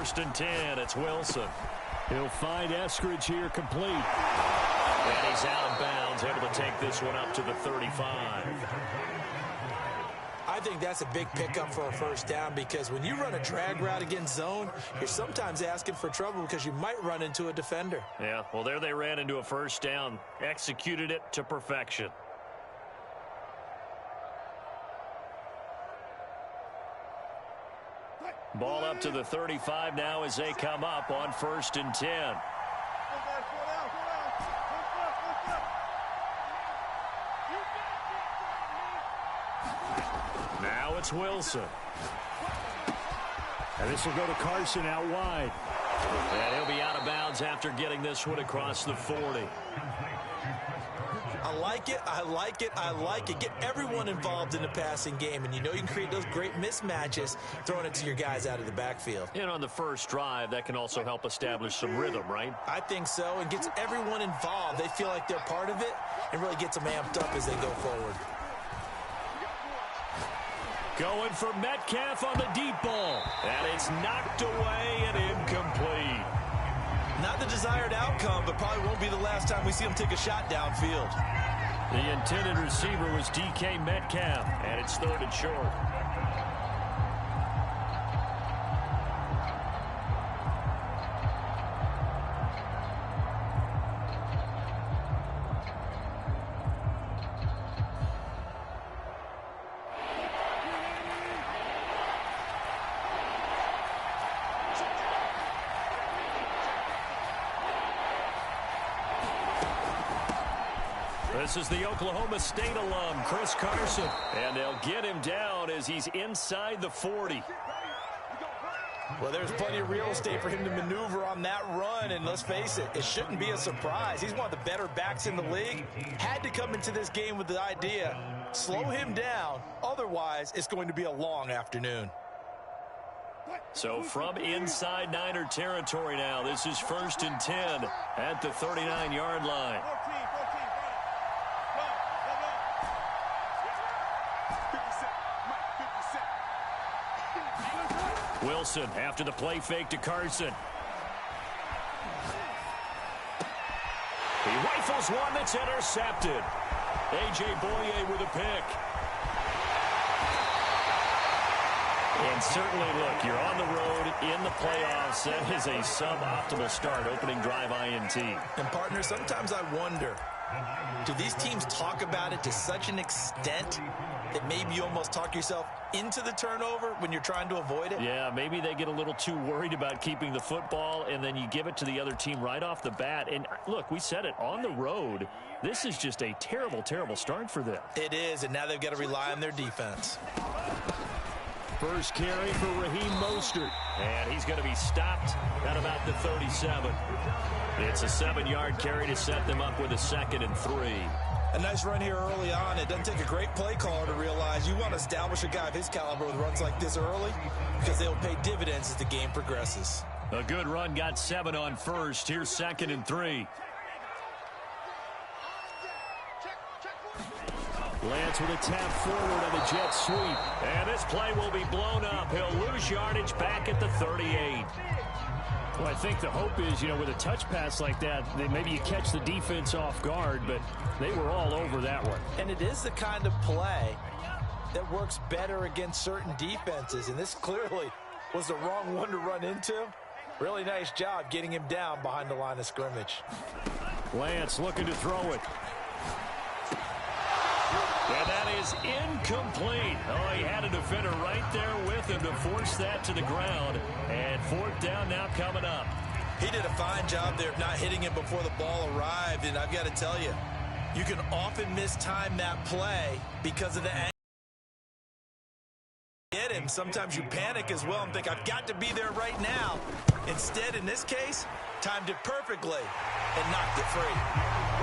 first and 10. It's Wilson. He'll find Eskridge here complete. And he's out of bounds, able to take this one up to the 35. I think that's a big pickup for a first down because when you run a drag route against zone, you're sometimes asking for trouble because you might run into a defender. Yeah, well, there they ran into a first down, executed it to perfection. Ball up to the 35 now as they come up on first and 10. Now it's Wilson. And this will go to Carson out wide. And he'll be out of bounds after getting this one across the 40. I like it, I like it, I like it. Get everyone involved in the passing game, and you know you can create those great mismatches throwing it to your guys out of the backfield. And on the first drive, that can also help establish some rhythm, right? I think so, and gets everyone involved. They feel like they're part of it and really gets them amped up as they go forward. Going for Metcalf on the deep ball. And it's knocked away and incomplete. Not the desired outcome, but probably won't be the last time we see him take a shot downfield. The intended receiver was DK Metcalf, and it's third and short. This is the Oklahoma State alum, Chris Carson. And they'll get him down as he's inside the 40. Well, there's plenty of real estate for him to maneuver on that run, and let's face it, it shouldn't be a surprise. He's one of the better backs in the league. Had to come into this game with the idea, slow him down, otherwise it's going to be a long afternoon. So from inside Niner territory now, this is first and 10 at the 39-yard line. Wilson after the play fake to Carson. He rifles one that's intercepted. A.J. Boye with a pick. And certainly, look, you're on the road in the playoffs. That is a suboptimal start, opening drive INT. And, partner, sometimes I wonder, do these teams talk about it to such an extent that maybe you almost talk yourself into the turnover when you're trying to avoid it? Yeah, maybe they get a little too worried about keeping the football, and then you give it to the other team right off the bat. And, look, we said it, on the road, this is just a terrible, terrible start for them. It is, and now they've got to rely on their defense. First carry for Raheem Mostert. And he's going to be stopped at about the 37. It's a 7-yard carry to set them up with a 2nd and 3. A nice run here early on. It doesn't take a great play caller to realize you want to establish a guy of his caliber with runs like this early because they'll pay dividends as the game progresses. A good run, got 7 on first. Here's 2nd and 3. Lance with a tap forward on the jet sweep. And this play will be blown up. He'll lose yardage back at the 38. Well, I think the hope is, with a touch pass like that, maybe you catch the defense off guard, but they were all over that one. And it is the kind of play that works better against certain defenses, and this clearly was the wrong one to run into. Really nice job getting him down behind the line of scrimmage. Lance looking to throw it. And that is incomplete. Oh, he had a defender right there with him to force that to the ground. And 4th down now coming up. He did a fine job there of not hitting him before the ball arrived. And I've got to tell you, you can often mistime that play because of the angle. Get him. Sometimes you panic as well and think, I've got to be there right now. Instead, in this case, timed it perfectly and knocked it free.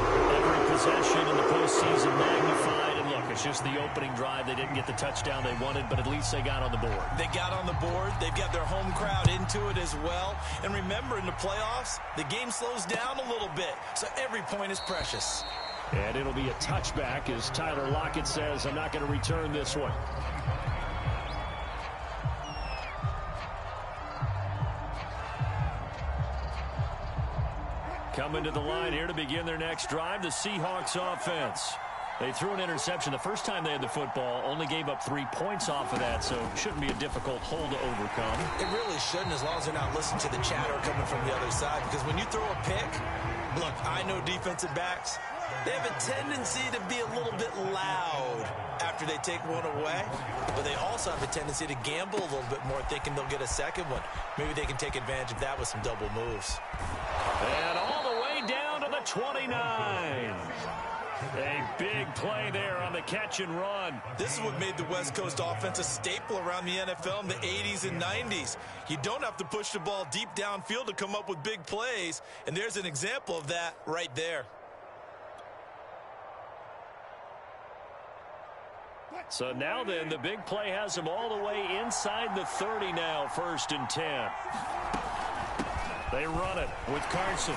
Every possession in the postseason magnified, and look, it's just the opening drive. They didn't get the touchdown they wanted, but at least they got on the board. They got on the board. They've got their home crowd into it as well. And remember, in the playoffs, the game slows down a little bit, so every point is precious. And it'll be a touchback as Tyler Lockett says, I'm not going to return this one. Coming to the line here to begin their next drive, the Seahawks offense. They threw an interception the first time they had the football, only gave up 3 points off of that, so shouldn't be a difficult hole to overcome. It really shouldn't, as long as they're not listening to the chatter coming from the other side, because when you throw a pick, look, I know defensive backs, they have a tendency to be a little bit loud after they take one away, but they also have a tendency to gamble a little bit more, thinking they'll get a second one. Maybe they can take advantage of that with some double moves. And all the way down to the 29. A big play there on the catch and run. This is what made the West Coast offense a staple around the NFL in the 80s and 90s. You don't have to push the ball deep downfield to come up with big plays, and there's an example of that right there. So now then, the big play has them all the way inside the 30 now, 1st and 10. They run it with Carson.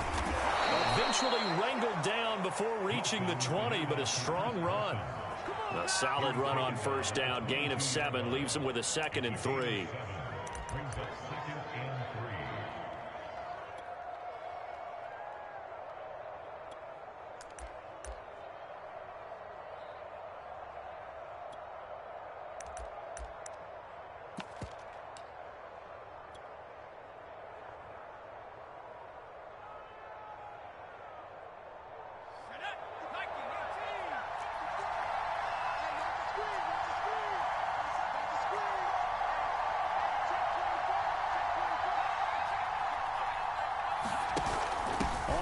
Eventually wrangled down before reaching the 20, but a strong run. A solid run on 1st down. Gain of 7 leaves them with a 2nd and 3.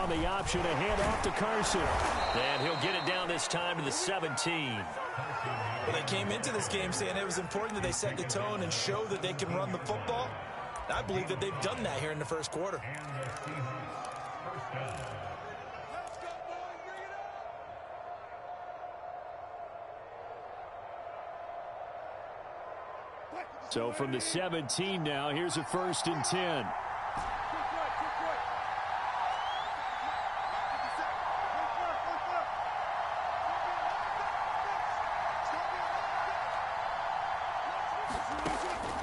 The option, a handoff to Carson. And he'll get it down this time to the 17. Well, they came into this game saying it was important that they set the tone and show that they can run the football. I believe that they've done that here in the first quarter. So from the 17 now, here's a 1st and 10.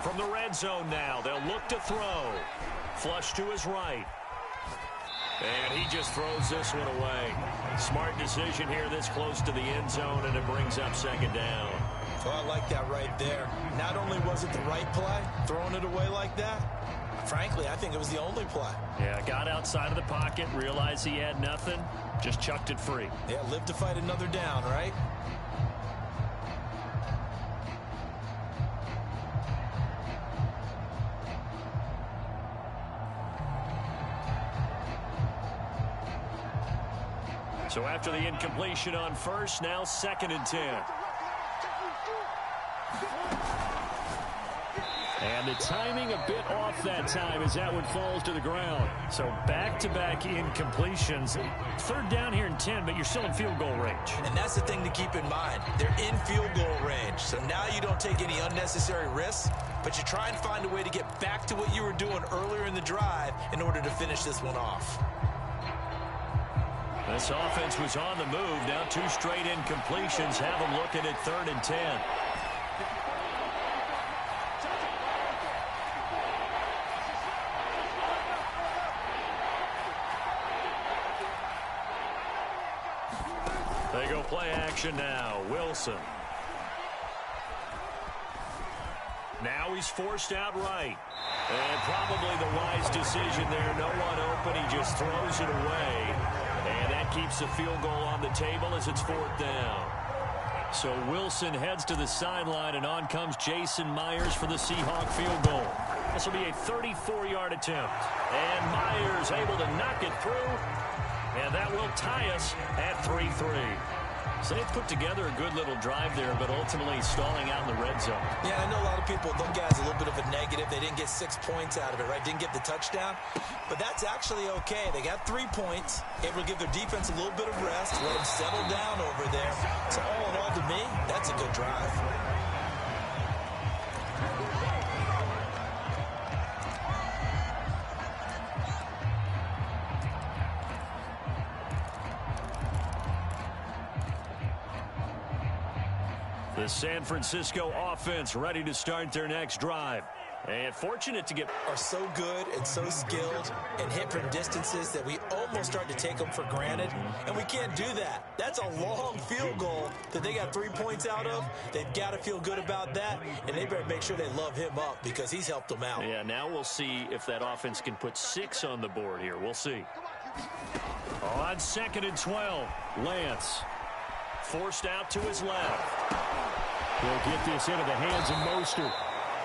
From the red zone now, they'll look to throw. Flush to his right. And he just throws this one away. Smart decision here this close to the end zone, and it brings up 2nd down. Oh, I like that right there. Not only was it the right play, throwing it away like that, frankly, I think it was the only play. Yeah, got outside of the pocket, realized he had nothing, just chucked it free. Yeah, live to fight another down, right? So after the incompletion on 1st, now 2nd and 10. And the timing a bit off that time as that one falls to the ground. So back-to-back incompletions. 3rd down here in 10, but you're still in field goal range. And that's the thing to keep in mind. They're in field goal range. So now you don't take any unnecessary risks, but you try and find a way to get back to what you were doing earlier in the drive in order to finish this one off. This offense was on the move. Now 2 straight incompletions have them looking at 3rd and 10. They go play action now. Wilson. Now he's forced out right. And probably the wise decision there. No one open. He just throws it away. And that keeps the field goal on the table as it's 4th down. So Wilson heads to the sideline, and on comes Jason Myers for the Seahawk field goal. This will be a 34-yard attempt. And Myers able to knock it through. And that will tie us at 3-3. So they've put together a good little drive there, but ultimately stalling out in the red zone. Yeah, I know a lot of people look at it as a little bit of a negative. They didn't get 6 points out of it, right? Didn't get the touchdown. But that's actually okay. They got 3 points, able to give their defense a little bit of rest, let them settle down over there. So all in all, to me, that's a good drive. The San Francisco offense ready to start their next drive. And fortunate to get... Are so good and so skilled and hit from distances that we almost start to take them for granted, and we can't do that. That's a long field goal that they got 3 points out of. They've got to feel good about that, and they better make sure they love him up because he's helped them out. Yeah, now we'll see if that offense can put 6 on the board here. We'll see. On 2nd and 12, Lance forced out to his left. He'll get this into the hands of Mostert.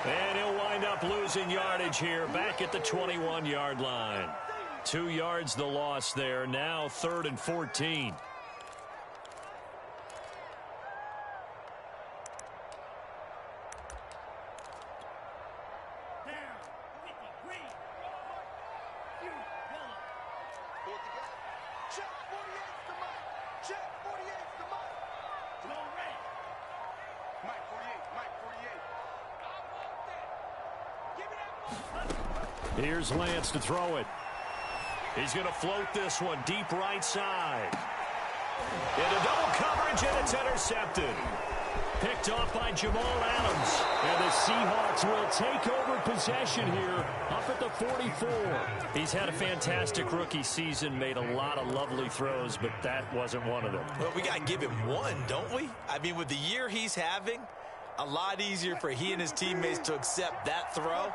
And he'll wind up losing yardage here back at the 21-yard line. 2 yards the loss there. Now 3rd and 14. Here's Lance to throw it. He's going to float this one deep right side. Into double coverage, and it's intercepted. Picked off by Jamal Adams. And the Seahawks will take over possession here up at the 44. He's had a fantastic rookie season, made a lot of lovely throws, but that wasn't one of them. Well, we got to give him one, don't we? I mean, with the year he's having, a lot easier for he and his teammates to accept that throw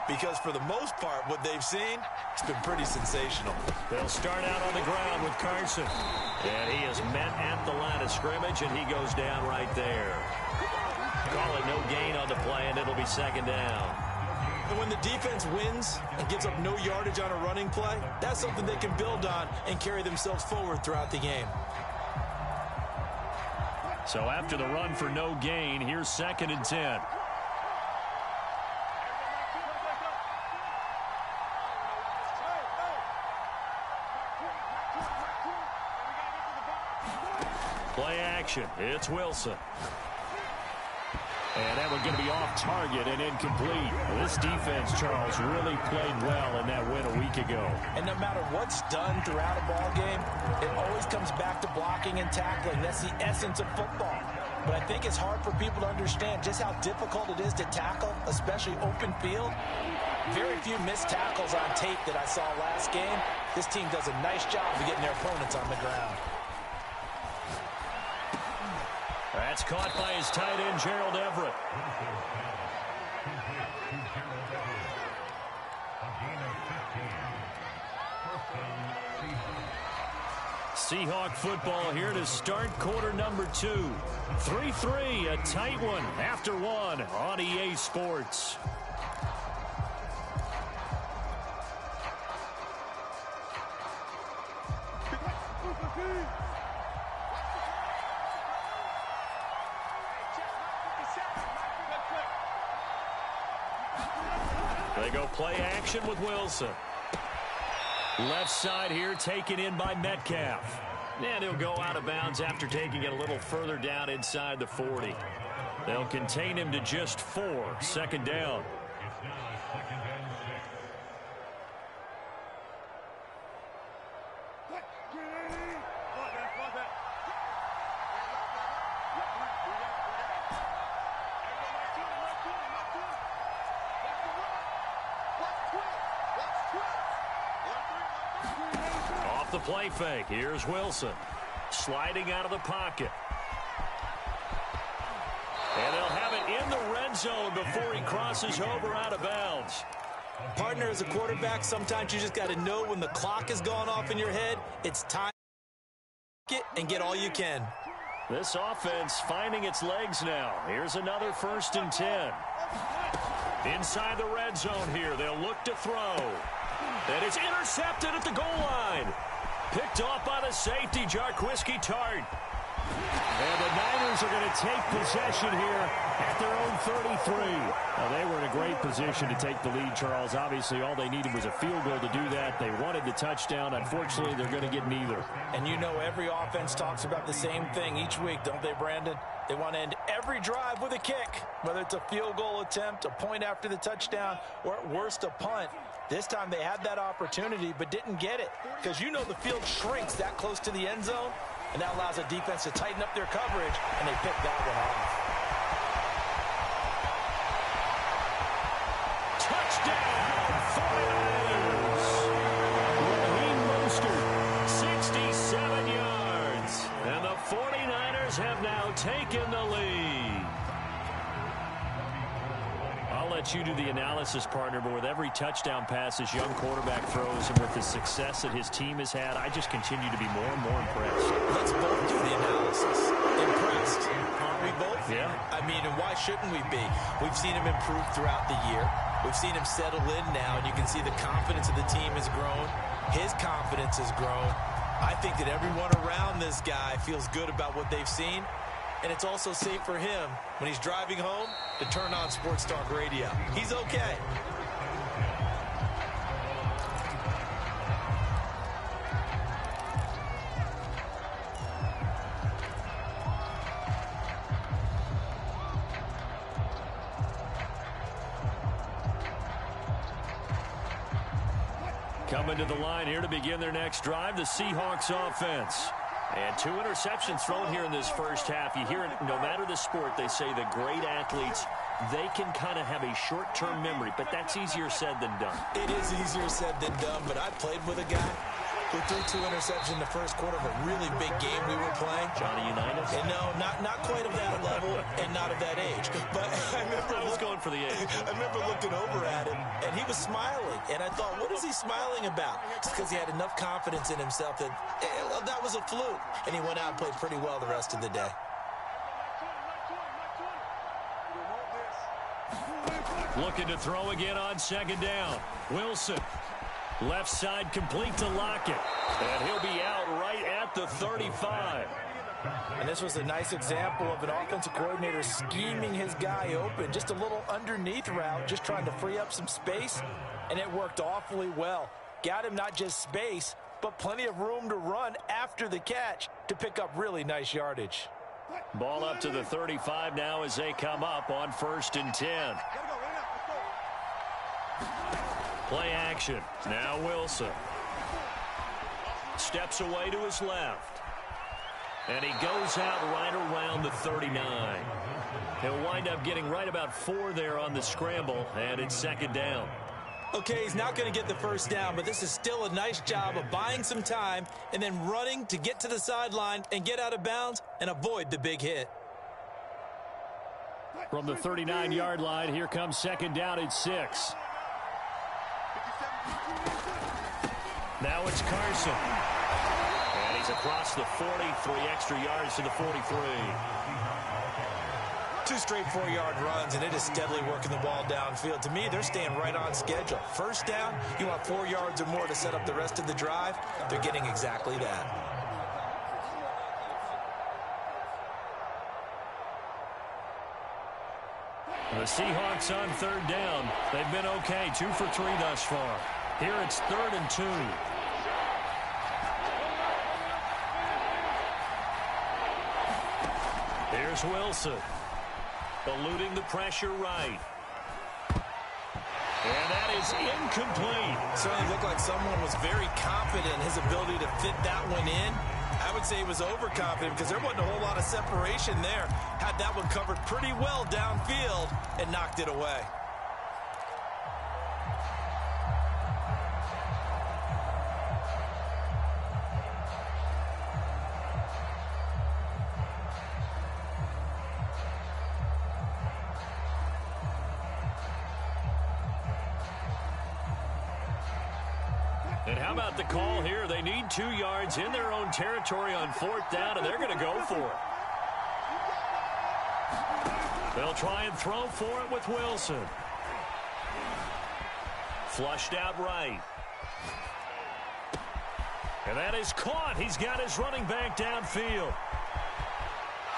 because for the most part, what they've seen, it's been pretty sensational. They'll start out on the ground with Carson. And he is met at the line of scrimmage, and he goes down right there. Call it no gain on the play, and it'll be 2nd down. And when the defense wins and gives up no yardage on a running play, that's something they can build on and carry themselves forward throughout the game. So after the run for no gain, here's 2nd and 10. Play action. It's Wilson. And that one's going to be off target and incomplete. This defense, Charles, really played well in that win a week ago. And no matter what's done throughout a ball game, it always comes back to blocking and tackling. That's the essence of football. But I think it's hard for people to understand just how difficult it is to tackle, especially open field. Very few missed tackles on tape that I saw last game. This team does a nice job of getting their opponents on the ground. That's caught by his tight end, Gerald Everett. Seahawk football here to start quarter number 2. 3-3, a tight one after 1 on EA Sports. They go play action with Wilson. Left side here taken in by Metcalf. And he'll go out of bounds after taking it a little further down inside the 40. They'll contain him to just 4. 2nd down. Off the play fake. Here's Wilson. Sliding out of the pocket. And they'll have it in the red zone before he crosses over out of bounds. Partner, as a quarterback, sometimes you just got to know when the clock has gone off in your head, it's time to get and get all you can. This offense finding its legs now. Here's another 1st and 10. Inside the red zone here. They'll look to throw. And it's intercepted at the goal line. Picked off by the safety, Jarquiski Tart. And the Niners are going to take possession here at their own 33. Well, they were in a great position to take the lead, Charles. Obviously, all they needed was a field goal to do that. They wanted the touchdown. Unfortunately, they're going to get neither. And you know every offense talks about the same thing each week, don't they, Brandon? They want to end every drive with a kick, whether it's a field goal attempt, a point after the touchdown, or at worst a punt. This time they had that opportunity but didn't get it because you know the field shrinks that close to the end zone, and that allows the defense to tighten up their coverage, and they picked that one off. taken the lead. I'll let you do the analysis, partner, but with every touchdown pass his young quarterback throws and with the success that his team has had, I just continue to be more and more impressed. Let's both do the analysis. Impressed. Aren't we both? Yeah. I mean, and why shouldn't we be? We've seen him improve throughout the year. We've seen him settle in now, and you can see the confidence of the team has grown. His confidence has grown. I think that everyone around this guy feels good about what they've seen. And it's also safe for him when he's driving home to turn on Sports Talk Radio. He's okay. Coming to the line here to begin their next drive, the Seahawks offense. And 2 interceptions thrown here in this first half. You hear it, no matter the sport, they say the great athletes, they can kind of have a short-term memory, but that's easier said than done. It is easier said than done, but I played with a guy who threw 2 interceptions in the first quarter of a really big game we were playing. Johnny Unitas? And no, not quite of that level and not of that age. But I was going for the age. I remember looking over at him, and he was smiling. And I thought, what is he smiling about? It's because he had enough confidence in himself that, well, that was a fluke. And he went out and played pretty well the rest of the day. Looking to throw again on second down. Wilson. Left side complete to Lockett. And he'll be out right at the 35. And this was a nice example of an offensive coordinator scheming his guy open. Just a little underneath route, just trying to free up some space. And it worked awfully well. Got him not just space, but plenty of room to run after the catch to pick up really nice yardage. Ball up to the 35 now as they come up on 1st and 10. Play action. Now Wilson. Steps away to his left. And he goes out right around the 39. He'll wind up getting right about 4 there on the scramble, and it's second down. Okay, he's not going to get the first down, but this is still a nice job of buying some time and then running to get to the sideline and get out of bounds and avoid the big hit. From the 39-yard line, here comes second down at 6. Now it's Carson. And he's across the 43 extra yards to the 43. 2 straight 4-yard runs, and it is steadily working the ball downfield. To me, they're staying right on schedule. First down, you want 4 yards or more to set up the rest of the drive. They're getting exactly that. The Seahawks on 3rd down. They've been okay, 2 for 3 thus far. Here it's 3rd and 2. Here's Wilson. Eluding the pressure right. And that is incomplete. Certainly looked like someone was very confident in his ability to fit that one in. I would say he was overconfident because there wasn't a whole lot of separation there. Had that one covered pretty well downfield and knocked it away. And how about the call here? They need 2 yards in their own territory on 4th down, and they're going to go for it. They'll try and throw for it with Wilson. Flushed out right. And that is caught. He's got his running back downfield.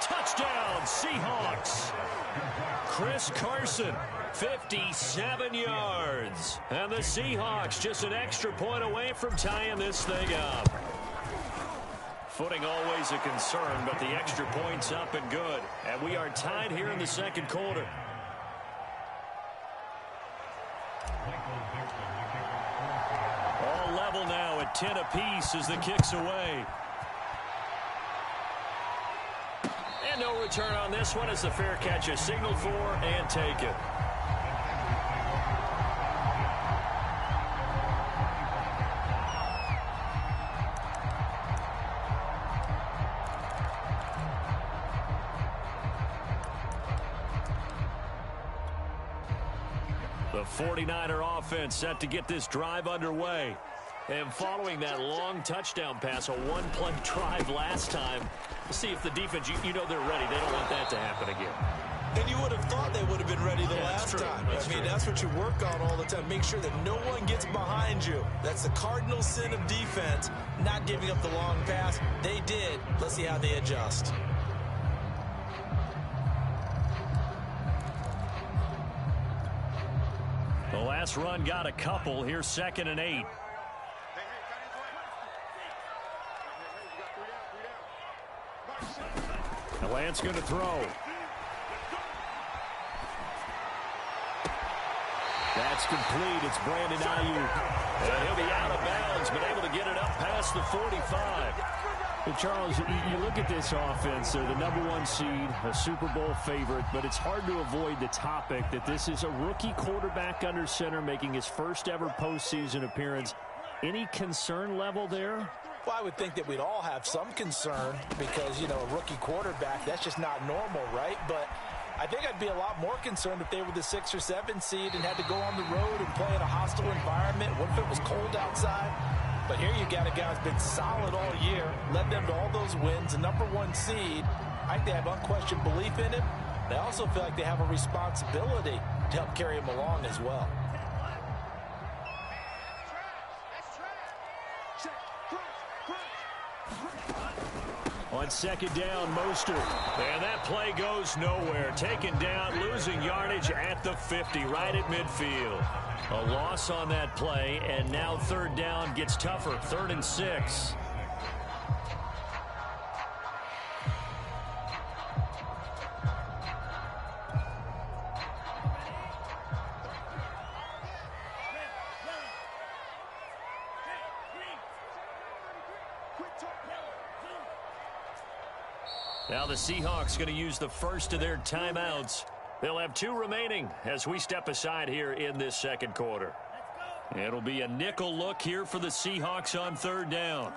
Touchdown, Seahawks. Chris Carson, 57 yards. And the Seahawks just an extra point away from tying this thing up. Footing always a concern, but the extra point's up and good. And we are tied here in the second quarter. All level now at 10 apiece as the kick's away. And no return on this one as the fair catch is signaled for and taken. The 49er offense set to get this drive underway. And following that long touchdown pass, a one-play drive last time, see if the defense, you know they're ready. They don't want that to happen again. And you would have thought they would have been ready the last time. That's what you work on all the time. Make sure that no one gets behind you. That's the cardinal sin of defense, not giving up the long pass. They did. Let's see how they adjust. The last run got a couple. Here's 2nd and 8. Lance going to throw. That's complete. It's Brandon Ayuk. And he'll be out of bounds, but able to get it up past the 45. Well, Charles, you look at this offense. They're the #1 seed, a Super Bowl favorite, but it's hard to avoid the topic that this is a rookie quarterback under center making his first ever postseason appearance. Any concern level there? Well, I would think that we'd all have some concern because, a rookie quarterback, that's just not normal, right? But I think I'd be a lot more concerned if they were the 6 or 7 seed and had to go on the road and play in a hostile environment. What if it was cold outside? But here you got a guy who's been solid all year, led them to all those wins, a #1 seed. I think they have unquestioned belief in him. They also feel like they have a responsibility to help carry him along as well. On 2nd down, Mostert. And that play goes nowhere. Taken down, losing yardage at the 50, right at midfield. A loss on that play, and now 3rd down gets tougher. 3rd and 6. Now the Seahawks going to use the first of their timeouts. They'll have 2 remaining as we step aside here in this 2nd quarter. It'll be a nickel look here for the Seahawks on 3rd down.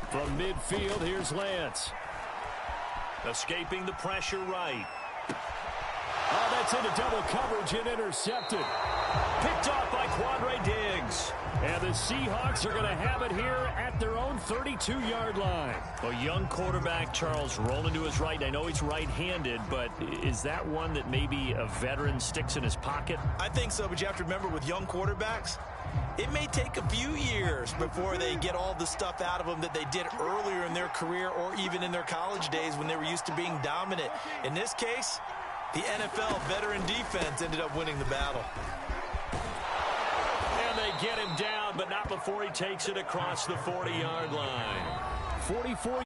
From midfield, here's Lance. Escaping the pressure right. Oh, that's into double coverage and intercepted. Picked off by Quandre Diggs. And the Seahawks are going to have it here at their own 32-yard line. A young quarterback, Charles, rolling to his right. I know he's right-handed, but is that one that maybe a veteran sticks in his pocket? I think so, but you have to remember with young quarterbacks, it may take a few years before they get all the stuff out of them that they did earlier in their career or even in their college days when they were used to being dominant. In this case, the NFL veteran defense ended up winning the battle. And they get him down, but not before he takes it across the 40-yard line. 44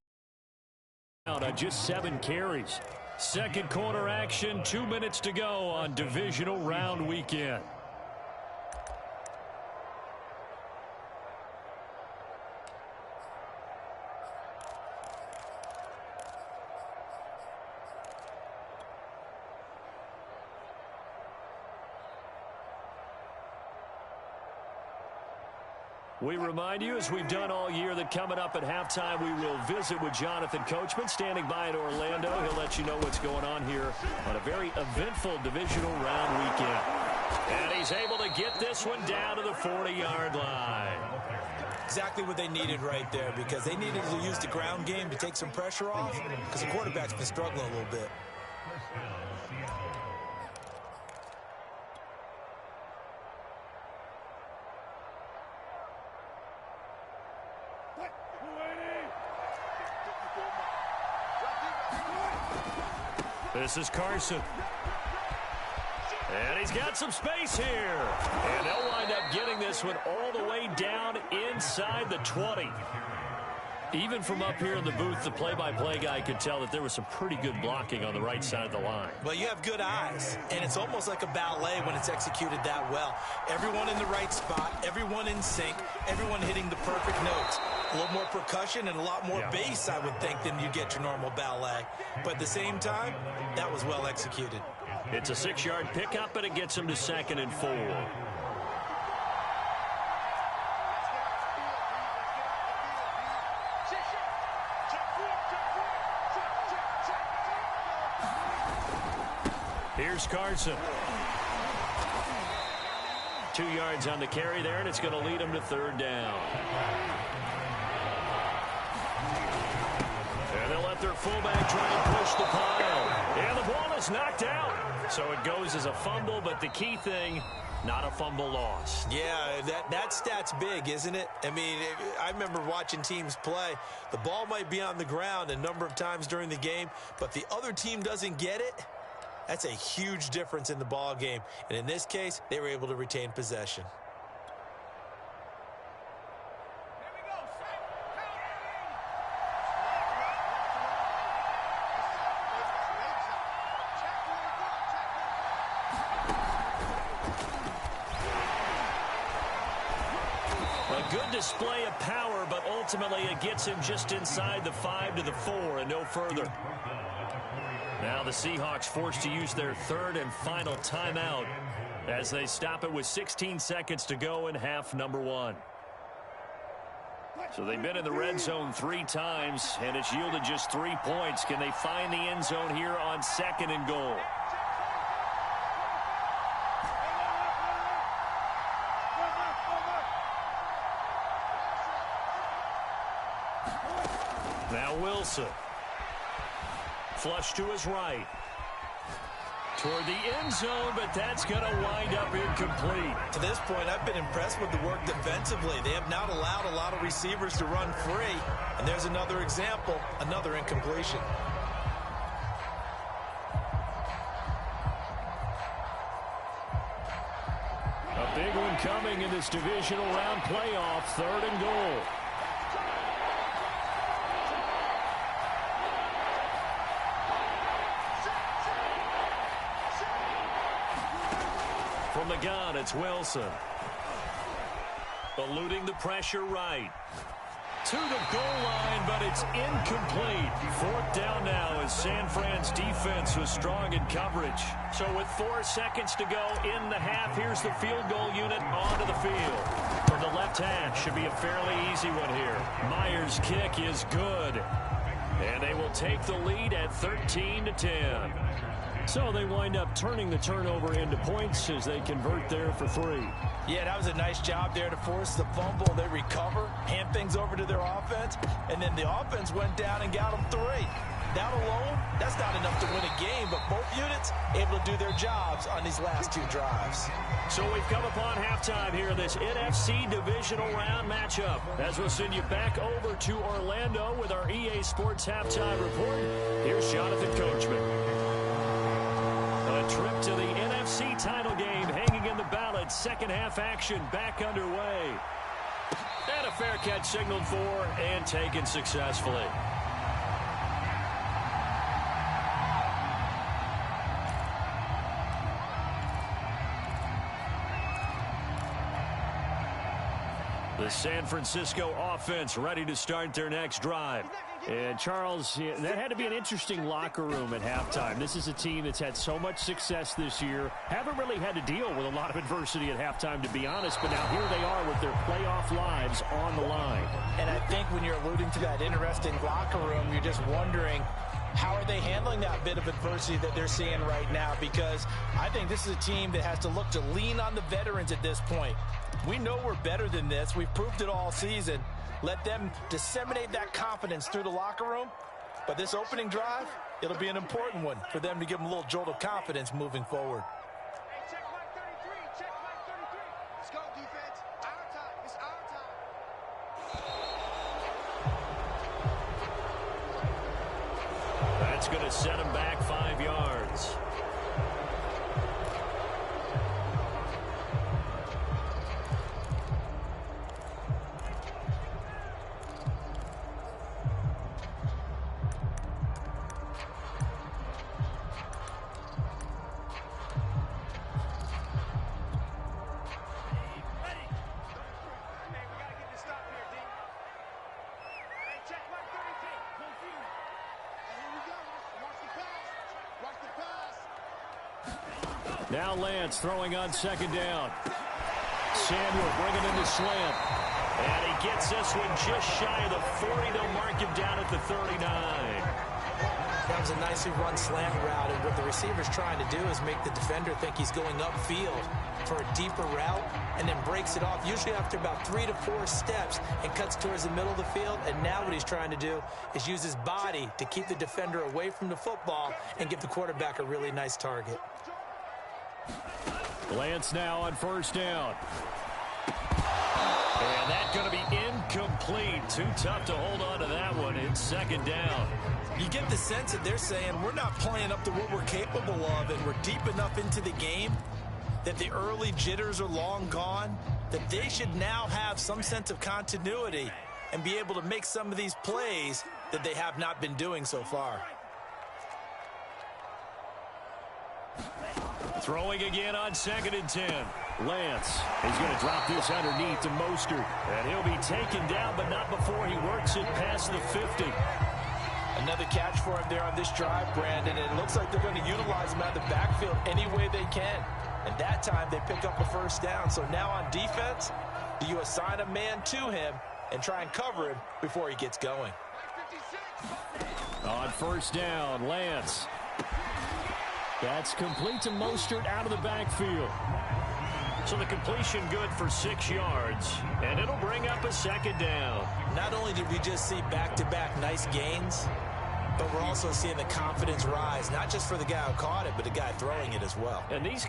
out on just 7 carries. 2nd quarter action, 2 minutes to go on divisional round weekend. We remind you, as we've done all year, that coming up at halftime, we will visit with Jonathan Coachman, standing by in Orlando. He'll let you know what's going on here on a very eventful divisional round weekend. And he's able to get this one down to the 40-yard line. Exactly what they needed right there, because they needed to use the ground game to take some pressure off, because the quarterback's been struggling a little bit. This is Carson. And he's got some space here. And they'll wind up getting this one all the way down inside the 20. Even from up here in the booth, the play-by-play guy could tell that there was some pretty good blocking on the right side of the line. Well, you have good eyes, and it's almost like a ballet when it's executed that well. Everyone in the right spot, everyone in sync, everyone hitting the perfect notes. A little more percussion and a lot more bass, I would think, than you get your normal ballet. But at the same time, that was well executed. It's a 6-yard pickup, and it gets him to 2nd and 4. Here's Carson. 2 yards on the carry there, and it's going to lead him to third down. And they'll let their fullback try and push the pile. And the ball is knocked out. So it goes as a fumble, but the key thing, not a fumble lost. Yeah, that stat's big, isn't it? I mean, I remember watching teams play. The ball might be on the ground a number of times during the game, but the other team doesn't get it. That's a huge difference in the ball game. And in this case, they were able to retain possession. A good display of power, but ultimately it gets him just inside the 5 to the 4 and no further. Now the Seahawks forced to use their third and final timeout as they stop it with 16 seconds to go in half number 1. So they've been in the red zone 3 times, and it's yielded just 3 points. Can they find the end zone here on 2nd and goal? Now Wilson. Flush to his right. Toward the end zone, but that's going to wind up incomplete. To this point, I've been impressed with the work defensively. They have not allowed a lot of receivers to run free. And there's another example, another incompletion. A big one coming in this divisional round playoff, 3rd and goal. From the gun, it's Wilson. Eluding the pressure right. To the goal line, but it's incomplete. 4th down now as San Fran's defense was strong in coverage. So with 4 seconds to go in the half, here's the field goal unit onto the field. From the left hash, should be a fairly easy one here. Myers' kick is good. And they will take the lead at 13-10. So they wind up turning the turnover into points as they convert there for 3. Yeah, that was a nice job there to force the fumble. They recover, hand things over to their offense, and then the offense went down and got them 3. That alone, that's not enough to win a game, but both units able to do their jobs on these last 2 drives. So we've come upon halftime here in this NFC divisional round matchup. As we'll send you back over to Orlando with our EA Sports halftime report. Here's Jonathan Coachman. A trip to the NFC title game hanging in the balance. Second half action back underway. And a fair catch signaled for and taken successfully. The San Francisco offense ready to start their next drive. And, Charles, that had to be an interesting locker room at halftime. This is a team that's had so much success this year. Haven't really had to deal with a lot of adversity at halftime, to be honest. But now here they are with their playoff lives on the line. And I think when you're alluding to that interesting locker room, you're just wondering, how are they handling that bit of adversity that they're seeing right now? Because I think this is a team that has to look to lean on the veterans at this point. We know we're better than this. We've proved it all season. Let them disseminate that confidence through the locker room. But this opening drive, it'll be an important one for them to give them a little jolt of confidence moving forward. Hey, check mark 33. Check mark 33. Let's go, defense. Our time. It's our time. That's going to set him back 5 yards. Now Lance throwing on 2nd down. Samuel bringing in the slant. And he gets this one just shy of the 40. They'll mark him down at the 39. That was a nicely run slant route, and what the receiver's trying to do is make the defender think he's going upfield for a deeper route and then breaks it off, usually after about 3 to 4 steps, and cuts towards the middle of the field. And now what he's trying to do is use his body to keep the defender away from the football and give the quarterback a really nice target. Lance now on first down. And that's going to be incomplete. Too tough to hold on to that one. It's second down. You get the sense that they're saying we're not playing up to what we're capable of, and we're deep enough into the game that the early jitters are long gone, that they should now have some sense of continuity and be able to make some of these plays that they have not been doing so far. Throwing again on 2nd and 10. Lance is going to drop this underneath to Mostert. And he'll be taken down, but not before he works it past the 50. Another catch for him there on this drive, Brandon. And it looks like they're going to utilize him out of the backfield any way they can. And that time they pick up a first down. So now on defense, do you assign a man to him and try and cover him before he gets going? On first down, Lance. That's complete to Mostert out of the backfield. So the completion good for 6 yards, and it'll bring up a second down. Not only did we just see back-to-back nice gains, but we're also seeing the confidence rise, not just for the guy who caught it, but the guy throwing it as well. And these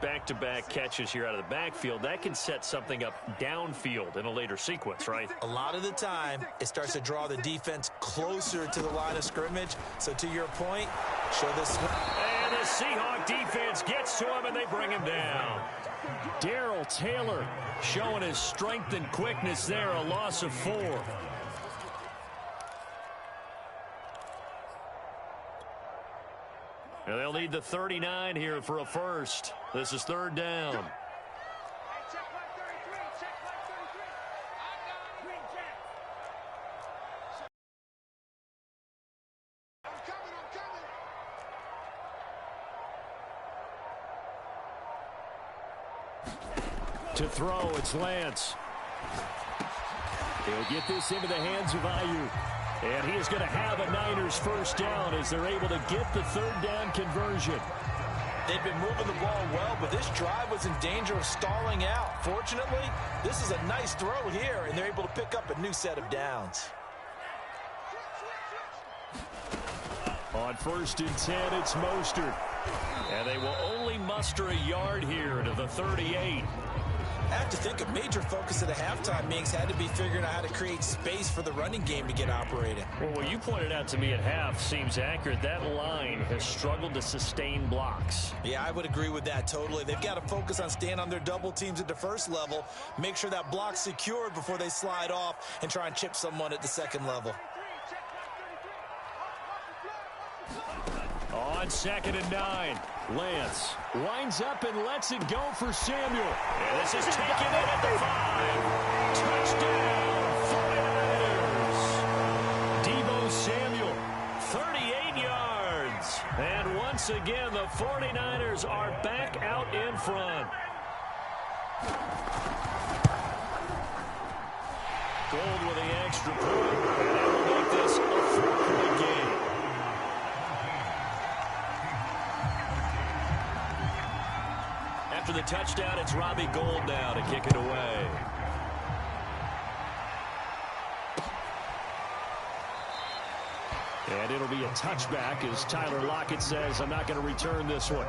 back-to-back catches here out of the backfield, that can set something up downfield in a later sequence, right? A lot of the time, it starts to draw the defense closer to the line of scrimmage. So to your point, show this. And the Seahawk defense gets to him, and they bring him down. Darrell Taylor showing his strength and quickness there, a loss of 4. And they'll need the 39 here for a first. This is 3rd down. Hey, check my 33. Check my 33. I got green check. I'm coming. To throw, it's Lance. He'll get this into the hands of Ayuk. And he is going to have a Niners first down as they're able to get the 3rd down conversion. They've been moving the ball well, but this drive was in danger of stalling out. Fortunately, this is a nice throw here, and they're able to pick up a new set of downs. On 1st and 10, it's Mostert. And they will only muster a yard here to the 38. I have to think a major focus of the halftime meetings had to be figuring out how to create space for the running game to get operating. Well, what you pointed out to me at half seems accurate. That line has struggled to sustain blocks. Yeah, I would agree with that totally. They've got to focus on staying on their double teams at the first level, make sure that block's secured before they slide off and try and chip someone at the second level. On 2nd and 9, Lance lines up and lets it go for Samuel. And this is taken in at the 5. Touchdown, 49ers. Deebo Samuel, 38 yards. And once again, the 49ers are back out in front. Gold with the extra point. And that will make this a 4-point game. After the touchdown, it's Robbie Gould now to kick it away. And it'll be a touchback as Tyler Lockett says, I'm not going to return this one.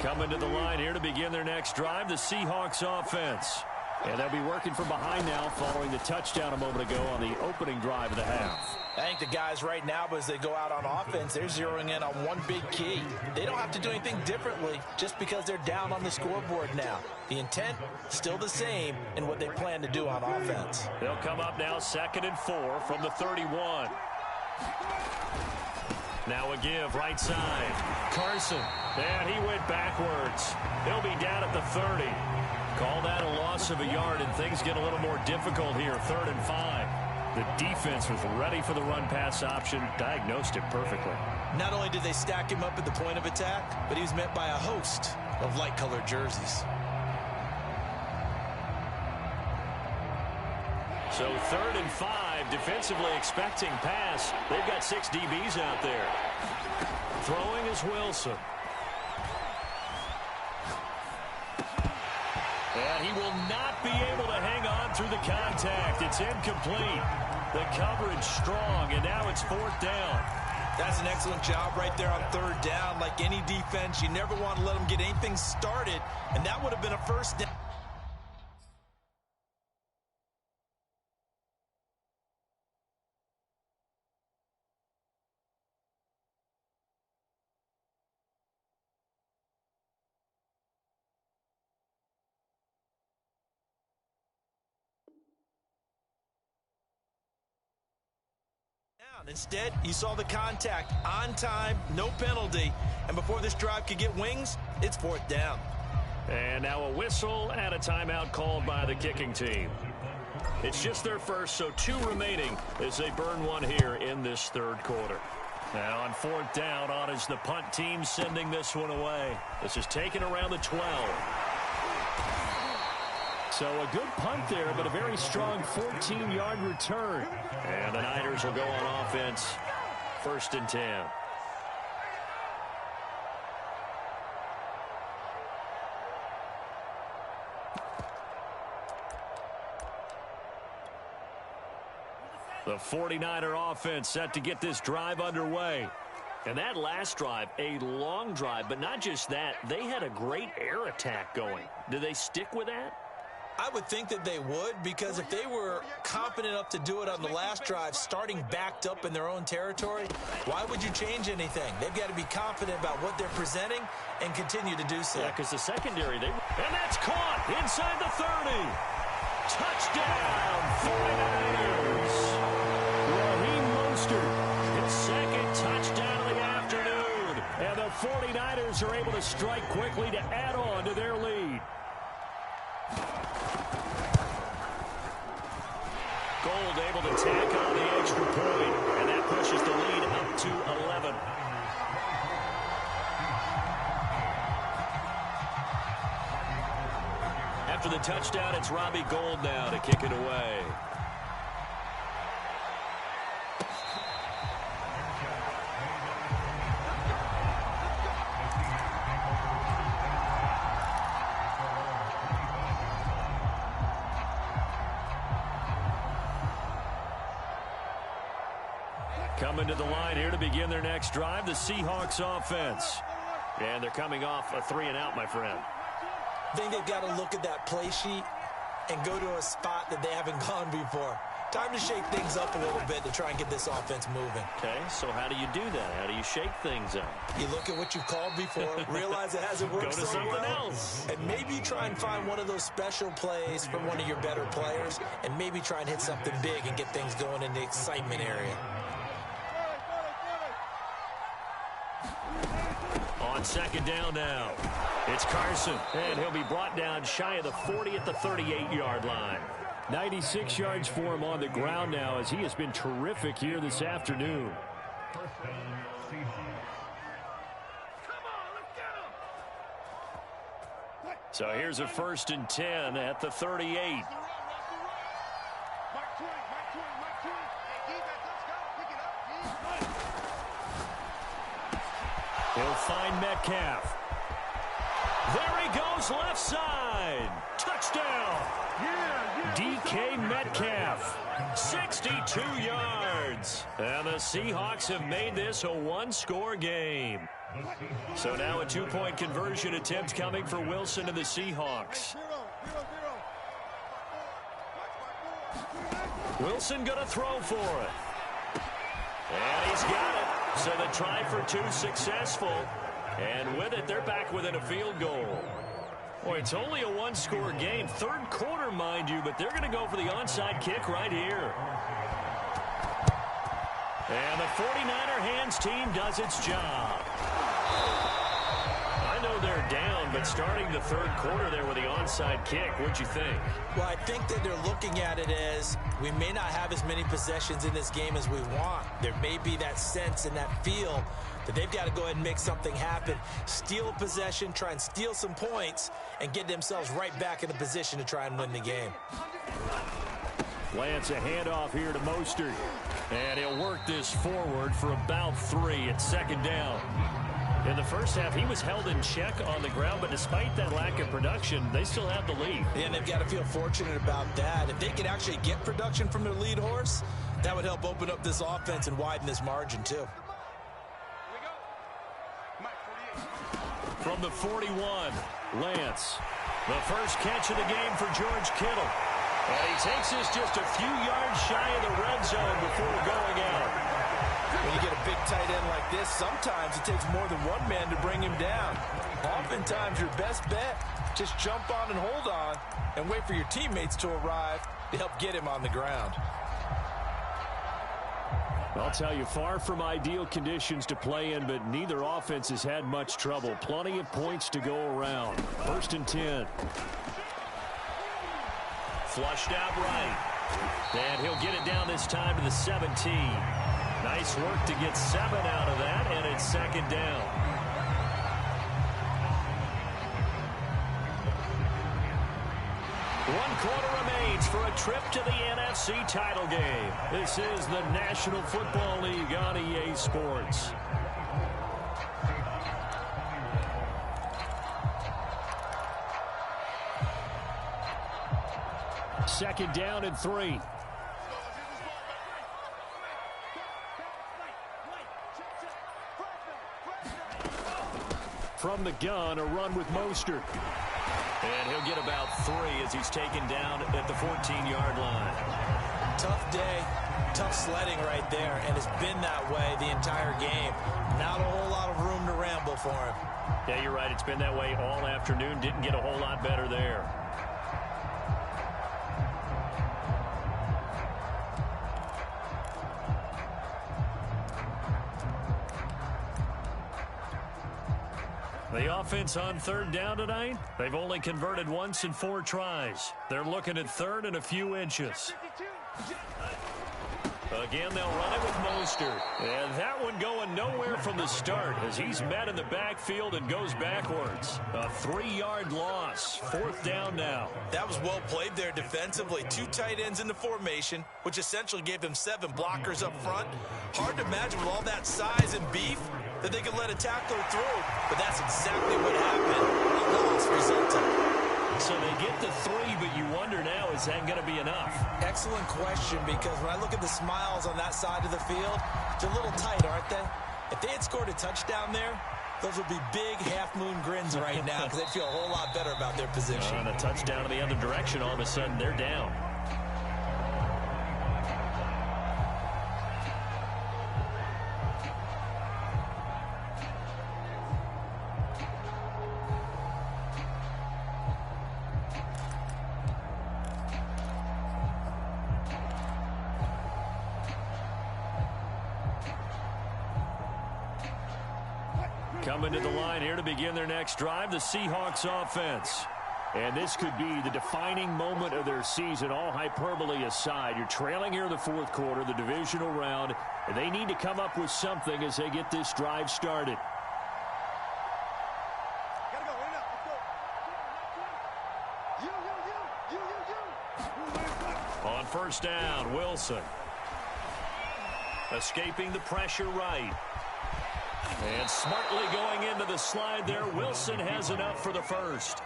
Coming to the line here to begin their next drive, the Seahawks offense. And they'll be working from behind now following the touchdown a moment ago on the opening drive of the half. I think the guys right now, as they go out on offense, they're zeroing in on one big key. They don't have to do anything differently just because they're down on the scoreboard now. The intent, still the same in what they plan to do on offense. They'll come up now 2nd and 4 from the 31. Now a give right side. Carson. And he went backwards. He'll be down at the 30. Call that a loss of a yard, and things get a little more difficult here. 3rd and 5. The defense was ready for the run-pass option, diagnosed it perfectly. Not only did they stack him up at the point of attack, but he was met by a host of light-colored jerseys. So 3rd and 5, defensively expecting pass. They've got 6 DBs out there. Throwing is Wilson. And he will not be able to hang on through the contact. It's incomplete. The coverage strong, and now it's 4th down. That's an excellent job right there on 3rd down. Like any defense, you never want to let them get anything started, and that would have been a 1st down. Instead, you saw the contact on time, no penalty. And before this drive could get wings, it's 4th down. And now a whistle and a timeout called by the kicking team. It's just their first, so 2 remaining as they burn one here in this 3rd quarter. Now on 4th down, on is the punt team sending this one away. This is taken around the 12. So a good punt there, but a very strong 14-yard return. And the Niners will go on offense. 1st and 10. The 49er offense set to get this drive underway. And that last drive, a long drive, but not just that. They had a great air attack going. Do they stick with that? I would think that they would, because if they were confident enough to do it on the last drive, starting backed up in their own territory, why would you change anything? They've got to be confident about what they're presenting and continue to do so. Yeah, because the secondary, and that's caught inside the 30. Touchdown, 49ers. Raheem Mostert, His 2nd touchdown of the afternoon. and the 49ers are able to strike quickly to add on to their lead. Gold able to tack on the extra point, and that pushes the lead up to 11. After the touchdown, it's Robbie Gould now to kick it away. Coming to the line here to begin their next drive, the Seahawks offense. And they're coming off a 3-and-out, my friend. I think they've got to look at that play sheet and go to a spot that they haven't gone before. Time to shake things up a little bit to try and get this offense moving. Okay, so how do you do that? How do you shake things up? You look at what you've called before, realize it hasn't worked Go to so something well, else. and maybe try and find one of those special plays from one of your better players, and maybe try and hit something big and get things going in the excitement area. On 2nd down now, it's Carson, and he'll be brought down shy of the 40 at the 38-yard line. 96 yards for him on the ground now, as he has been terrific here this afternoon. So here's a 1st and 10 at the 38. He'll find Metcalf. There he goes, left side. Touchdown. DK Metcalf, 62 yards. And the Seahawks have made this a one-score game. So now a 2-point conversion attempt coming for Wilson and the Seahawks. Wilson going to throw for it. And he's got it. So the try for 2 successful. And with it, they're back within a field goal. Boy, it's only a one-score game. 3rd quarter, mind you, but they're going to go for the onside kick right here. And the 49er hands team does its job. I know they're down, but starting the third quarter there with the onside kick, what'd you think? Well, I think that they're looking at it as we may not have as many possessions in this game as we want. There may be that sense and that feel that they've got to go ahead and make something happen, steal a possession, try and steal some points, and get themselves right back in a position to try and win the game. Lance, a handoff here to Mostert. And he'll work this forward for about 3 at second down. In the first half, he was held in check on the ground, but despite that lack of production, they still have the lead. And they've got to feel fortunate about that. If they could actually get production from their lead horse, that would help open up this offense and widen this margin, too. From the 41, Lance. The first catch of the game for George Kittle. And he takes this just a few yards shy of the red zone before going out. When you get a big tight end like this, sometimes it takes more than one man to bring him down. Oftentimes, your best bet, just jump on and hold on and wait for your teammates to arrive to help get him on the ground. I'll tell you, far from ideal conditions to play in, but neither offense has had much trouble. Plenty of points to go around. 1st and 10. Flushed out right. And he'll get it down this time to the 17. Nice work to get 7 out of that, and it's second down. One quarter remains for a trip to the NFC title game. This is the National Football League on EA Sports. Second down and 3. From the gun, a run with Mostert. And he'll get about 3 as he's taken down at the 14-yard line. Tough day, tough sledding right there, and it's been that way the entire game. Not a whole lot of room to ramble for him. Yeah, you're right. It's been that way all afternoon. Didn't get a whole lot better there. The offense on third down tonight, they've only converted once in 4 tries. They're looking at third and a few inches. Again, they'll run it with Mostert. And that one going nowhere from the start as he's met in the backfield and goes backwards. A 3-yard loss. 4th down now. That was well played there defensively. 2 tight ends in the formation, which essentially gave them 7 blockers up front. Hard to imagine with all that size and beef that they could let a tackler through. But that's exactly what happened. A loss resulted. So they get the 3, but you wonder now, is that going to be enough? Excellent question, because when I look at the smiles on that side of the field, they're a little tight, aren't they? If they had scored a touchdown there, those would be big half-moon grins right now because they'd feel a whole lot better about their position. And a touchdown in the other direction, all of a sudden they're down. Coming to the line here to begin their next drive, the Seahawks offense. And this could be the defining moment of their season, all hyperbole aside. You're trailing here in the 4th quarter, the divisional round, and they need to come up with something as they get this drive started. On first down, Wilson. Escaping the pressure right. And smartly going into the slide there, Wilson has enough for the first.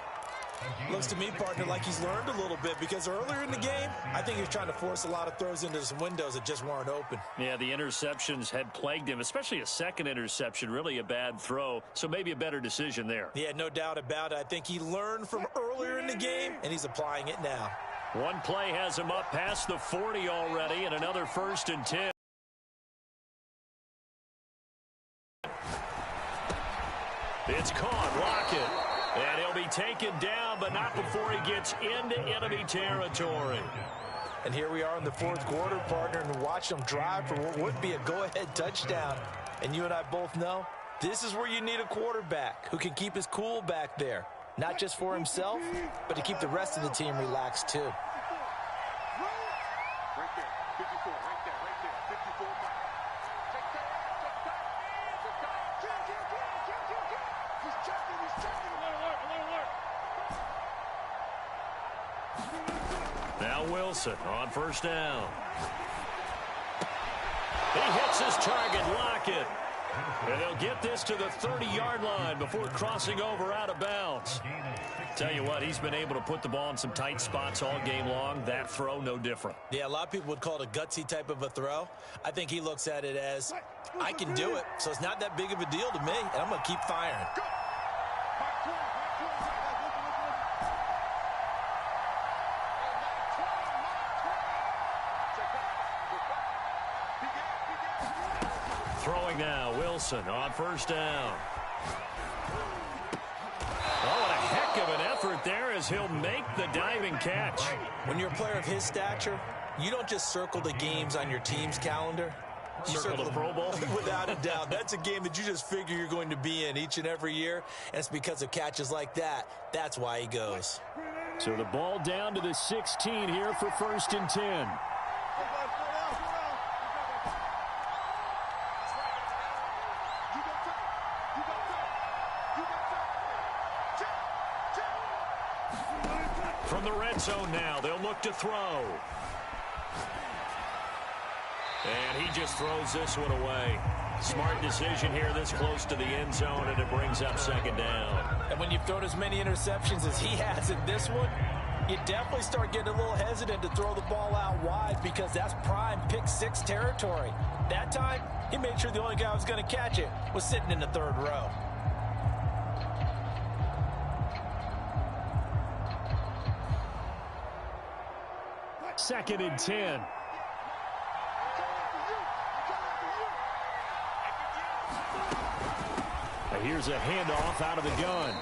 Looks to me, partner, like he's learned a little bit because earlier in the game, I think he was trying to force a lot of throws into some windows that just weren't open. Yeah, the interceptions had plagued him, especially a second interception, really a bad throw, so maybe a better decision there. Yeah, no doubt about it. I think he learned from earlier in the game, and he's applying it now. One play has him up past the 40 already, and another 1st and 10. It's caught, Lockett. And he'll be taken down, but not before he gets into enemy territory. And here we are in the 4th quarter, partner, and watch them drive for what would be a go-ahead touchdown. And you and I both know this is where you need a quarterback who can keep his cool back there. not just for himself, but to keep the rest of the team relaxed too. Right there, 54, right there, 54 miles. Take that, He's checking. Alert. Now Wilson on first down. He hits his target, Lockett. And they'll get this to the 30-yard line before crossing over out of bounds. Tell you what, he's been able to put the ball in some tight spots all game long. That throw, no different. Yeah, a lot of people would call it a gutsy type of a throw. I think he looks at it as, I can do it, so it's not that big of a deal to me, and I'm going to keep firing. Throwing now, Wilson on first down. Oh, what a heck of an effort there as he'll make the diving catch. When you're a player of his stature, you don't just circle the games on your team's calendar. You Circle the Pro Bowl? Without a doubt. That's a game that you just figure you're going to be in each and every year. And it's because of catches like that. That's why he goes. So the ball down to the 16 here for 1st and 10. From the red zone now, they'll look to throw. And he just throws this one away. Smart decision here this close to the end zone, and it brings up 2nd down. And when you've thrown as many interceptions as he has in this one, you definitely start getting a little hesitant to throw the ball out wide because that's prime pick 6 territory. That time, he made sure the only guy who was going to catch it was sitting in the 3rd row. Second and 10. Here's a handoff out of the gun.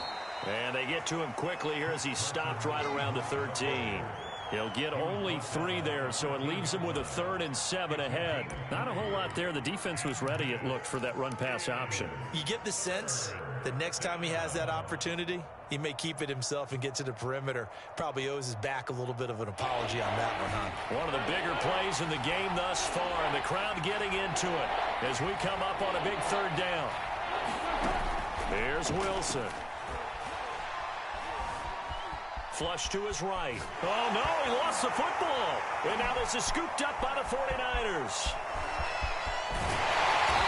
And they get to him quickly here as he stopped right around the 13. He'll get only 3 there, so it leaves him with a 3rd and 7 ahead. Not a whole lot there. The defense was ready, it looked, for that run-pass option. You get the sense that next time he has that opportunity, he may keep it himself and get to the perimeter. Probably owes his back a little bit of an apology on that one, huh? One of the bigger plays in the game thus far, and the crowd getting into it as we come up on a big 3rd down. There's Wilson. Flush to his right. Oh, no, he lost the football. And now this is scooped up by the 49ers.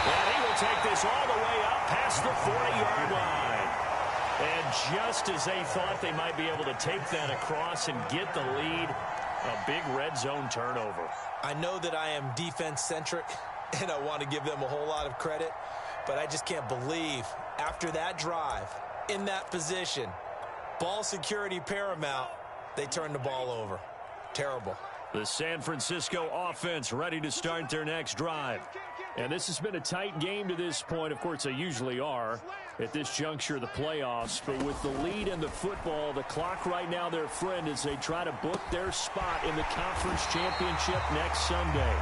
And he will take this all the way up past the 40-yard line. And just as they thought they might be able to take that across and get the lead, a big red zone turnover. I know that I am defense-centric, and I want to give them a whole lot of credit, but I just can't believe after that drive, in that position, ball security paramount, they turn the ball over. Terrible. The San Francisco offense ready to start their next drive. And this has been a tight game to this point. Of course, they usually are at this juncture of the playoffs. But with the lead in the football, the clock right now their friend as they try to book their spot in the conference championship next Sunday.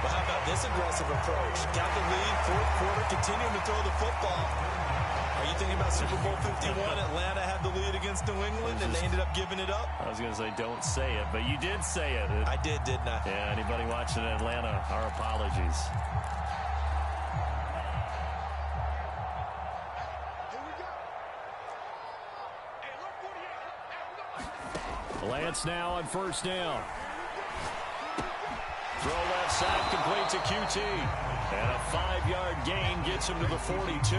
Well, how about this aggressive approach? Got the lead, 4th quarter, continuing to throw the football. Are you thinking about Super Bowl 51? Atlanta had the lead against New England, and they ended up giving it up? I was going to say, don't say it, but you did say it. I did, didn't I? Yeah, anybody watching Atlanta, our apologies. Lance now on 1st down. Throw left side, complete to QT. And a 5-yard gain gets him to the 42.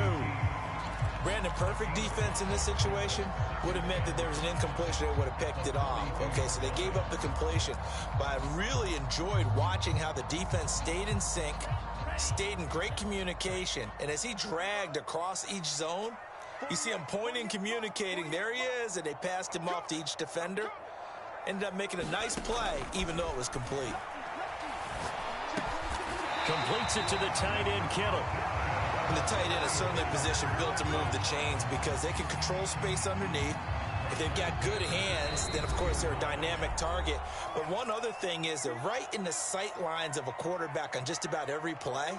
Brandon, perfect defense in this situation would have meant that there was an incompletion. They would have picked it off. Okay, so they gave up the completion. But I really enjoyed watching how the defense stayed in sync, stayed in great communication. And as he dragged across each zone, you see him pointing, communicating. There he is, and they passed him off to each defender. Ended up making a nice play, even though it was complete. Completes it to the tight end, Kittle. And the tight end is certainly a position built to move the chains because they can control space underneath. If they've got good hands, then, of course, they're a dynamic target. But one other thing is they're right in the sight lines of a quarterback on just about every play,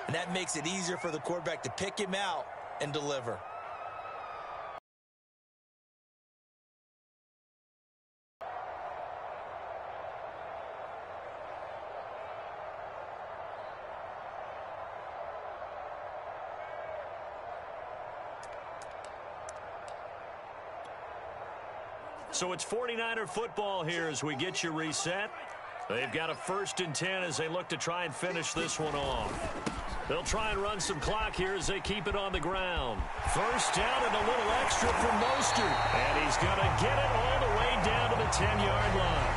and that makes it easier for the quarterback to pick him out and deliver. So it's 49er football here as we get you reset. They've got a 1st and 10 as they look to try and finish this one off. They'll try and run some clock here as they keep it on the ground. 1st down and a little extra for Mostert. And he's going to get it all the way down to the 10-yard line.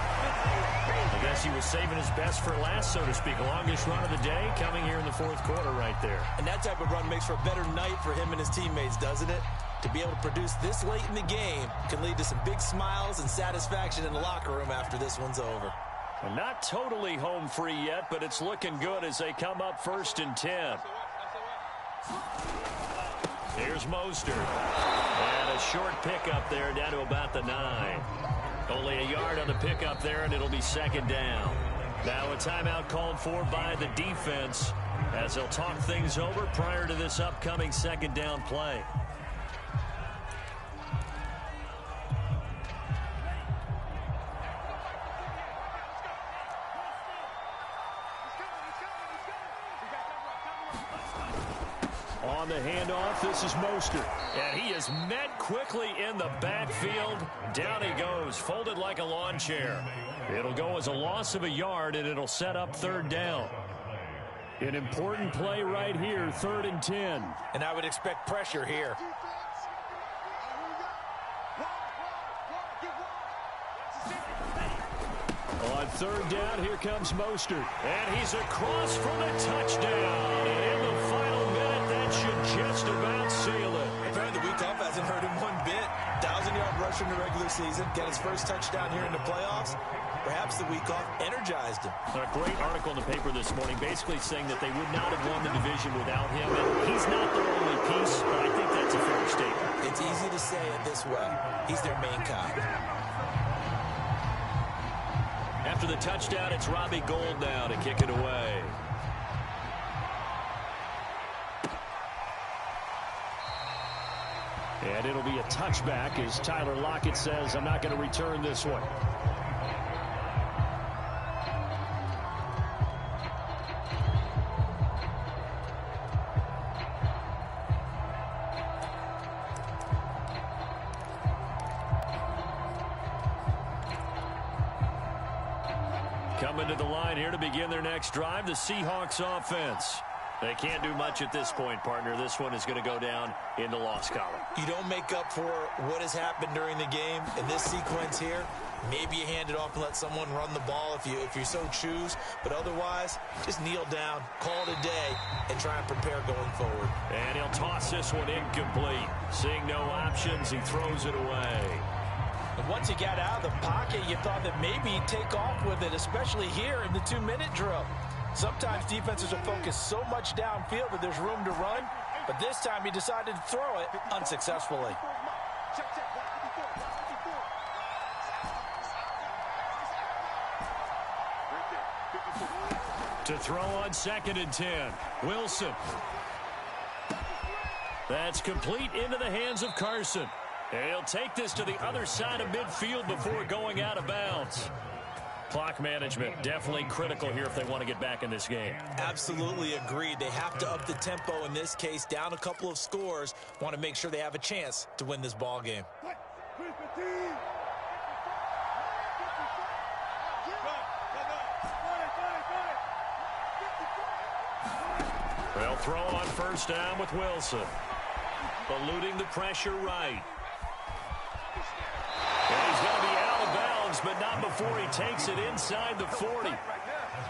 I guess he was saving his best for last, so to speak. Longest run of the day coming here in the 4th quarter right there. And that type of run makes for a better night for him and his teammates, doesn't it? To be able to produce this late in the game can lead to some big smiles and satisfaction in the locker room after this one's over. Well, not totally home free yet, but it's looking good as they come up 1st and 10. Here's Mostert. And a short pickup there down to about the 9. Only a yard on the pickup there, and it'll be 2nd down. Now a timeout called for by the defense as they'll talk things over prior to this upcoming 2nd down play. On the handoff, this is Mostert. And he is met quickly in the backfield. Down he goes, folded like a lawn chair. It'll go as a loss of a yard, and it'll set up 3rd down. An important play right here, 3rd and 10. And I would expect pressure here. On 3rd down, here comes Mostert. And he's across for the touchdown. And in the final minute, that should just about seal it. Apparently the week off hasn't hurt him one bit. 1,000-yard rusher in the regular season. Get his first touchdown here in the playoffs. Perhaps the week off energized him. A great article in the paper this morning basically saying that they would not have won the division without him. And he's not their only piece, but I think that's a fair statement. It's easy to say it this way. He's their main guy. After the touchdown, it's Robbie Gould now to kick it away. And it'll be a touchback as Tyler Lockett says, I'm not going to return this one. Coming to the line here to begin their next drive, the Seahawks offense. They can't do much at this point, partner. This one is going to go down in the loss column. You don't make up for what has happened during the game in this sequence here. Maybe you hand it off and let someone run the ball if you so choose. But otherwise, just kneel down, call it a day, and try and prepare going forward. And he'll toss this one incomplete. Seeing no options, he throws it away. And once he got out of the pocket, you thought that maybe he'd take off with it, especially here in the 2-minute drill. Sometimes defenses are focused so much downfield that there's room to run, but this time he decided to throw it unsuccessfully. To throw on 2nd and 10, Wilson. That's complete into the hands of Carson. And he'll take this to the other side of midfield before going out of bounds. Clock management definitely critical here if they want to get back in this game. Absolutely agreed. They have to up the tempo in this case, down a couple of scores. Want to make sure they have a chance to win this ball game. They'll throw on 1st down with Wilson. Eluding the pressure right. And he's going to be out of bounds, but not before he takes it inside the 40.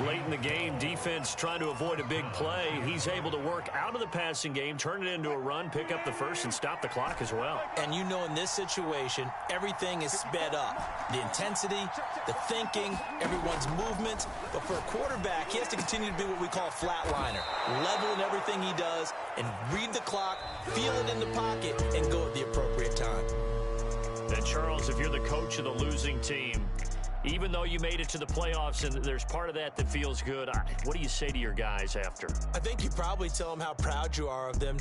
Late in the game, defense trying to avoid a big play. He's able to work out of the passing game, turn it into a run, pick up the first, and stop the clock as well. And you know in this situation, everything is sped up. The intensity, the thinking, everyone's movement. But for a quarterback, he has to continue to be what we call a flatliner. Level in everything he does and read the clock, feel it in the pocket, and go at the appropriate time. And Charles, if you're the coach of the losing team, even though you made it to the playoffs and there's part of that that feels good, what do you say to your guys after? I think you probably tell them how proud you are of them